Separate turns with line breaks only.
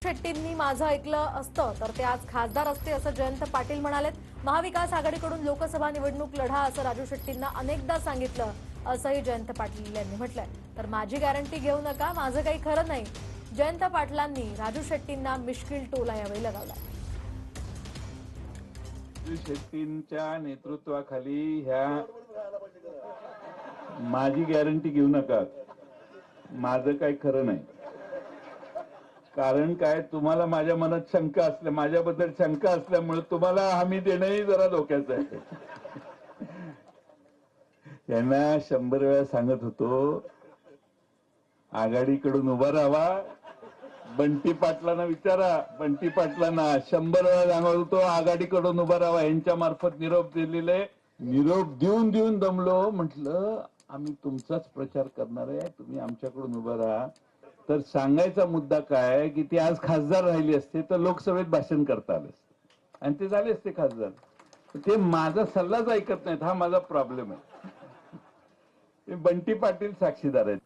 शेट्टींनी माझं ऐकलं असतं तर ते आज खासदार असते असं जयंत पाटील म्हणालेत। महाविकास आघाडीकडून लोकसभा निवडणूक लढा असं राजू शेट्टींना अनेकदा सांगितलं असंही जयंत पाटील यांनी म्हटलंय। तर माझी गॅरंटी घेऊ नका, माझं काही खरं नाही। जयंत पाटलांनी राजू शेट्टींना मिश्किल टोला यावेळी लगावला।
शेट्टींच्या नेतृत्वाखाली ह्या माझी गॅरंटी घेऊ नका, माझं काही खरं नाही। कारण काय, तुम्हाला माझ्या मनात शंका असल्या, माझ्याबद्दल शंका असल्यामुळे तुम्हाला हमी देणंही जरा धोक्याचं आहे। यांना 100 वेळा सांगत होतो, आघाडीकडून उभा राहावा। बंटी पाटलांना विचारा, बंटी पाटलांना 100 वेळा सांगत होतो आघाडीकडून उभा राहावा। यांच्या मार्फत निरोप दिलेले, निरोप देऊन देऊन दमलो। म्हटलं आम्ही तुमचाच प्रचार करणार आहे, तुम्ही आमच्याकडून उभा राहा। तर सांगायचा मुद्दा काय की ते आज खासदार राहिले असते तर लोकसभेत भाषण करता आले असते आणि ते झाले असते खासदार। ते माझा सल्लाच ऐकत नाहीत, हा माझा प्रॉब्लेम आहे। बंटी पाटील साक्षीदार आहेत।